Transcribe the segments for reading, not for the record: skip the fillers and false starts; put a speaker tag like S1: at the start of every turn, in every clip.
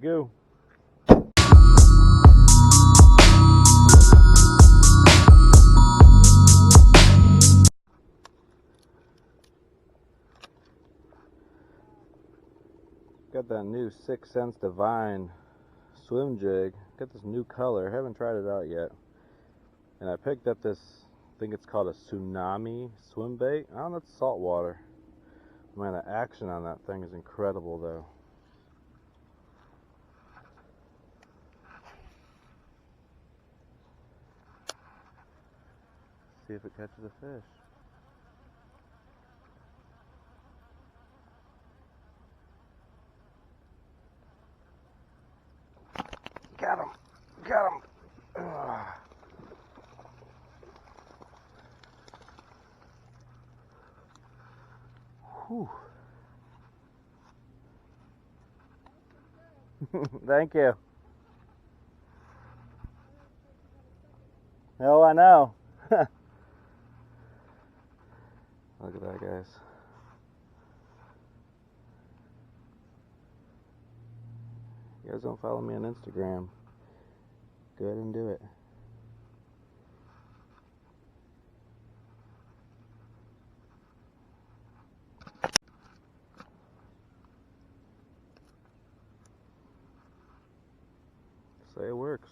S1: go. Got that new 6 Sense Divine swim jig. Got this new color. Haven't tried it out yet. And I picked up this, I think it's called a tsunami swim bait. I don't know, it's salt water. Man, the action on that thing is incredible though. See if it catches a fish. Got him! Got him! Ugh. Whew. Thank you. Oh, I know. Look at that, guys. You guys don't follow me on Instagram, go ahead and do it. Say it works.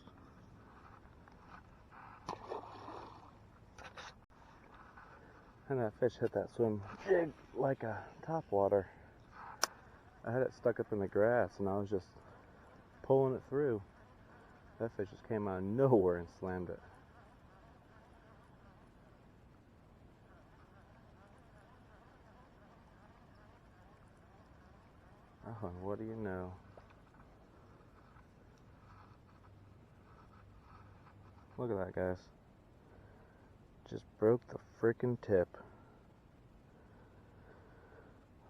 S1: And that fish hit that swim jig like a topwater. I had it stuck up in the grass and I was just pulling it through. That fish just came out of nowhere and slammed it. Oh, what do you know? Look at that, guys. Just broke the frickin' tip.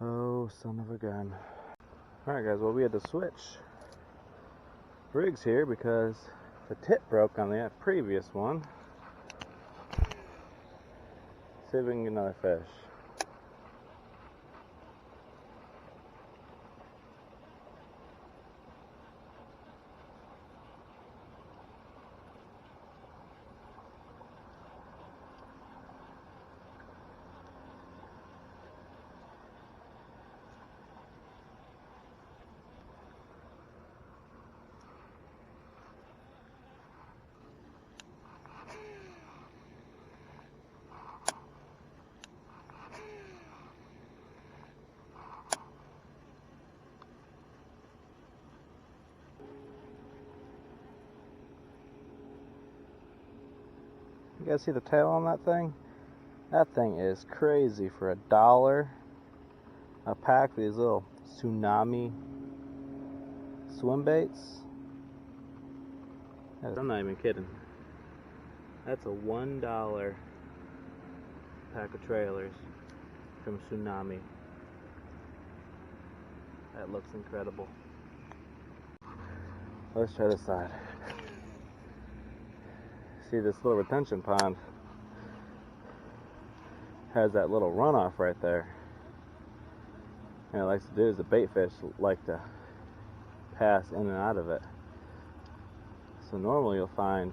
S1: Oh, son of a gun. Alright guys, well we had to switch rigs here because the tip broke on the previous one. See if we can get another fish. You guys see the tail on that thing? That thing is crazy for $1 a pack. These little tsunami swim baits. I'm not even kidding. That's a $1 pack of trailers from Tsunami. That looks incredible. Let's try this side. See, this little retention pond has that little runoff right there. And it likes to do is the bait fish like to pass in and out of it. So normally you'll find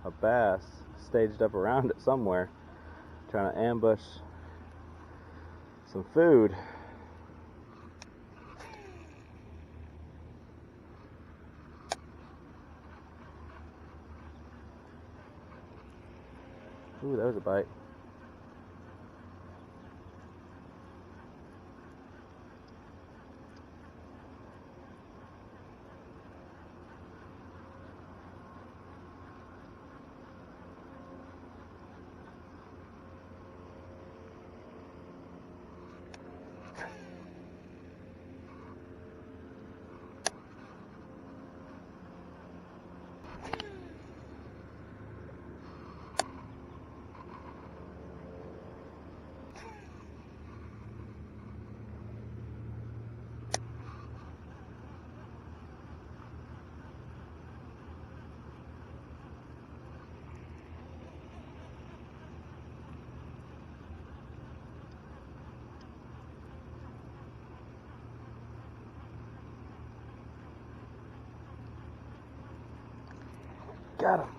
S1: a bass staged up around it somewhere, trying to ambush some food. Ooh, that was a bite. Got him.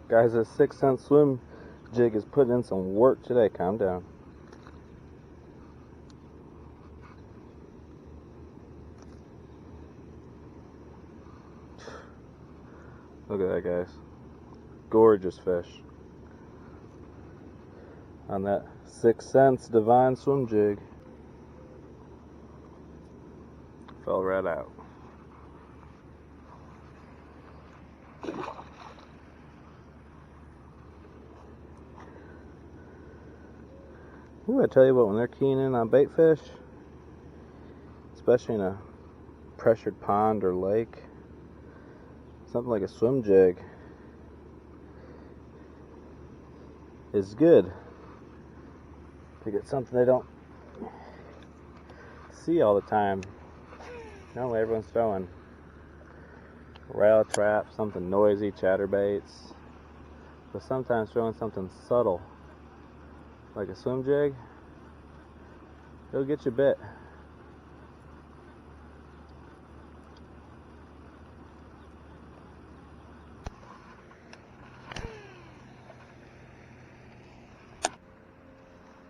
S1: Guys, this 6-cent swim jig is putting in some work today. Calm down. Look at that, guys. Gorgeous fish. On that 6 cents divine swim jig. Fell right out. Ooh, I tell you what, when they're keying in on bait fish, especially in a pressured pond or lake, something like a swim jig is good to get something they don't see all the time. Normally everyone's throwing rail trap, something noisy, chatterbaits, but sometimes throwing something subtle like a swim jig, it'll get you bit.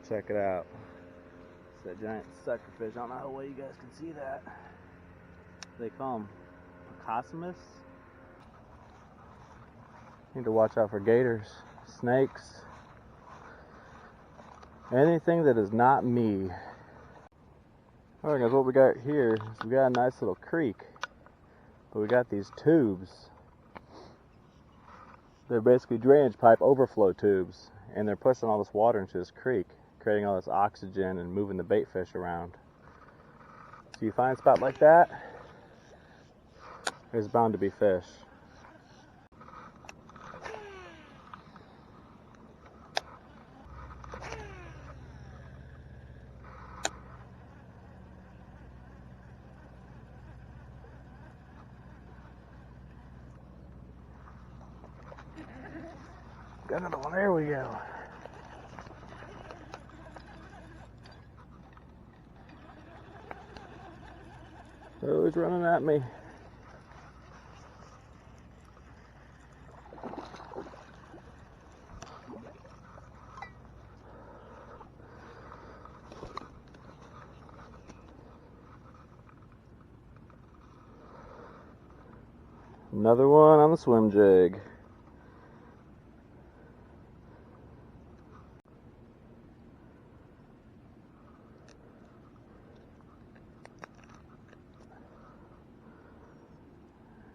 S1: Check it out. It's that giant suckerfish. I don't know how well you guys can see that. They call them Pocosmus. Need to watch out for gators, snakes, anything that is not me. Alright guys, what we got here is we got a nice little creek, but we got these tubes. They're basically drainage pipe overflow tubes, and they're pushing all this water into this creek, creating all this oxygen and moving the bait fish around. So you find a spot like that, there's bound to be fish. Got another one, there we go. Oh, he's running at me. Another one on the swim jig.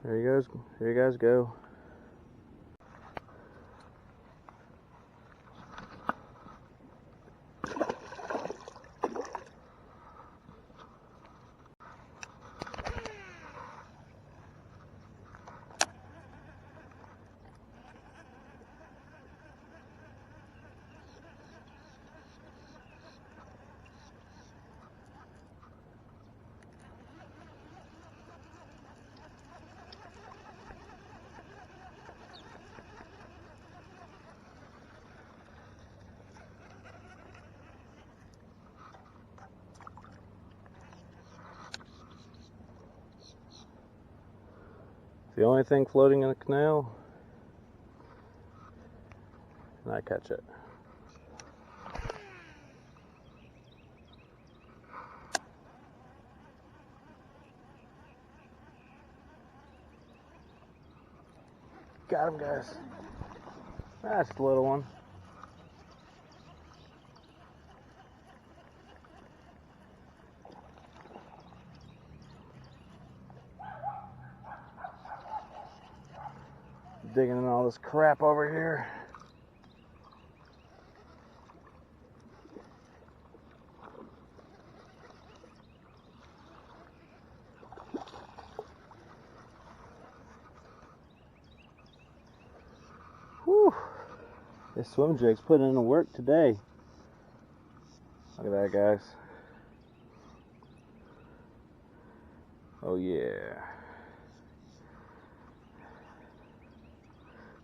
S1: There you guys, here you guys go. The only thing floating in the canal, and I catch it. Got him, guys. That's the little one. Digging in all this crap over here. Whew. This swim jig's putting in the work today. Look at that, guys. Oh yeah.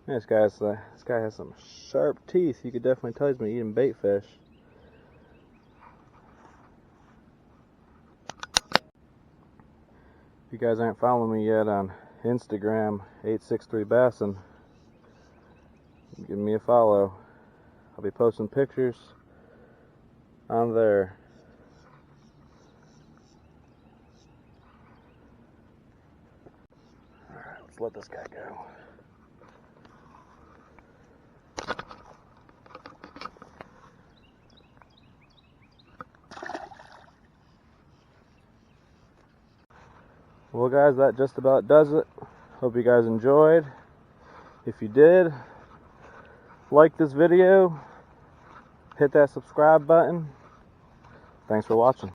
S1: This guy has some sharp teeth. You could definitely tell he's been eating bait fish. If you guys aren't following me yet on Instagram, 863Bassin, give me a follow. I'll be posting pictures on there. Alright, let's let this guy go. Well guys, that just about does it. Hope you guys enjoyed. If you did, like this video, hit that subscribe button. Thanks for watching.